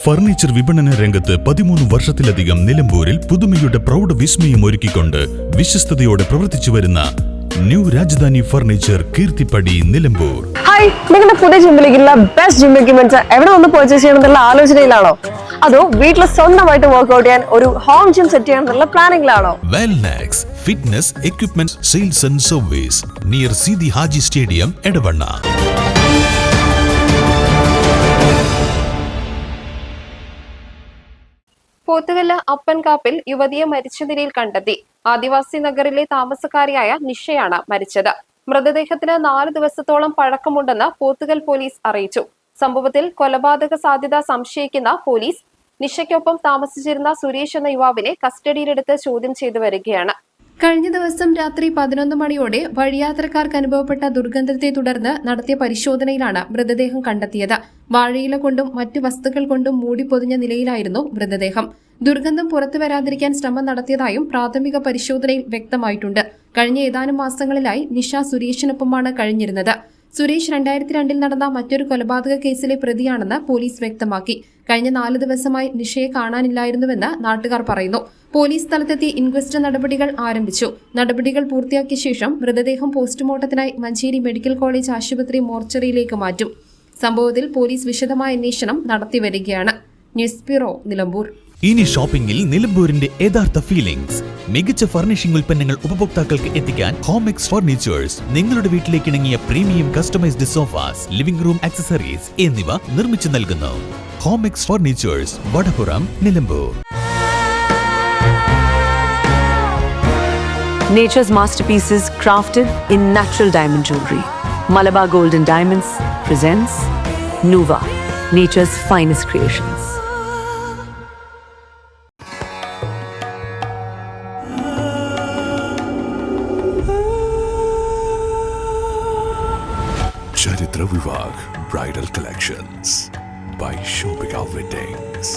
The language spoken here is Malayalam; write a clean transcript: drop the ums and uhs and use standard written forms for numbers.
ഫർണിച്ചർ വിപണന രംഗത്ത് 13 വർഷത്തിലധികം നിലമ്പൂരിൽ പുതുമയുടെ പ്രൗഢ വിസ്മയം ഒരുക്കിക്കൊണ്ട് വിശ്വസ്തയോടെ പ്രവർത്തിച്ചു വരുന്ന new Rajadhani furniture Keerthippadi Nilambur. Hi, നിങ്ങളുടെ പുതിയ ജിമ്മിലേക്കുള്ള ബെസ്റ്റ് ജിം എക്യുപ്മെന്റ്സ് എവിടെ വന്ന് പർച്ചേസ് ചെയ്യണമെന്നുള്ള ആലോചനയിലാണോ? അതോ വീട്ടിൽ സ്വന്തമായിട്ട് വർക്ക്ഔട്ട് ചെയ്യാൻ ഒരു ഹോം ജിം സെറ്റ് ചെയ്യാനുള്ള പ്ലാനിംഗിലാണോ? Wellnex fitness equipment sales and service near Sidi Haji stadium Edavanna. Pothukallu അപ്പൻകാപ്പിൽ യുവതിയെ മരിച്ച നിലയിൽ കണ്ടെത്തി. ആദിവാസി നഗറിലെ താമസക്കാരിയായ നിഷയാണ് മരിച്ചത്. മൃതദേഹത്തിന് 4 ദിവസത്തോളം പഴക്കമുണ്ടെന്ന് പോത്തുകൽ പോലീസ് അറിയിച്ചു. സംഭവത്തിൽ കൊലപാതക സാധ്യത സംശയിക്കുന്ന പോലീസ് നിഷയ്ക്കൊപ്പം താമസിച്ചിരുന്ന സുരേഷ് എന്ന യുവാവിനെ കസ്റ്റഡിയിലെടുത്ത് ചോദ്യം ചെയ്തു വരികയാണ്. കഴിഞ്ഞ ദിവസം രാത്രി 11 മണിയോടെ വഴിയാത്രക്കാർക്ക് അനുഭവപ്പെട്ട ദുർഗന്ധത്തെ തുടർന്ന് നടത്തിയ പരിശോധനയിലാണ് മൃതദേഹം കണ്ടെത്തിയത്. വാഴയില കൊണ്ടും മറ്റു വസ്തുക്കൾ കൊണ്ടും മൂടിപ്പൊതിഞ്ഞ നിലയിലായിരുന്നു മൃതദേഹം. ദുർഗന്ധം പുറത്തു വരാതിരിക്കാൻ ശ്രമം നടത്തിയതായും പ്രാഥമിക പരിശോധനയിൽ വ്യക്തമായിട്ടുണ്ട്. കഴിഞ്ഞ ഏതാനും മാസങ്ങളിലായി നിഷ സുരേഷിനൊപ്പമാണ് കഴിഞ്ഞിരുന്നത്. സുരേഷ് 2002 നടന്ന മറ്റൊരു കൊലപാതക കേസിലെ പ്രതിയാണെന്ന് പോലീസ് വ്യക്തമാക്കി. കഴിഞ്ഞ 4 ദിവസമായി നിഷയെ കാണാനില്ലായിരുന്നുവെന്ന് നാട്ടുകാർ പറയുന്നു. പോലീസ് സ്ഥലത്തെത്തി ഇൻക്വസ്റ്റ് നടപടികൾ ആരംഭിച്ചു. നടപടികൾ പൂർത്തിയാക്കിയ ശേഷം മൃതദേഹം പോസ്റ്റ്മോർട്ടത്തിനായി മഞ്ചേരി മെഡിക്കൽ കോളേജ് ആശുപത്രി മോർച്ചറിയിലേക്ക് മാറ്റും. സംഭവത്തിൽ പോലീസ് വിശദമായ അന്വേഷണം നടത്തിവരികയാണ്. News bureau, Nilambur. ഇനി ഷോപ്പിംഗിൽ നിലമ്പൂരിന്റെ യഥാർത്ഥ ഫീലിംഗ്സ്. മികച്ച ഫർണിഷിംഗ് ഉൽപ്പന്നങ്ങൾ ഉപഭോക്താക്കൾക്ക് എത്തിക്കാൻ ഹോമെക്സ് ഫർണിച്ചേഴ്സ് നിങ്ങളുടെ വീട്ടിലേക്ക് ഇണങ്ങിയ premium customized sofas, living room accessories എന്നിവ നിർമ്മിച്ചു നൽകുന്നു. Homex furnitures, Vadapuram, Nilambur. Nature's masterpieces crafted in natural diamond jewelry. Malabar Gold and Diamonds presents Nuva, nature's finest creations. Charitra Vivag Bridal Collections by Shobhika Weddings.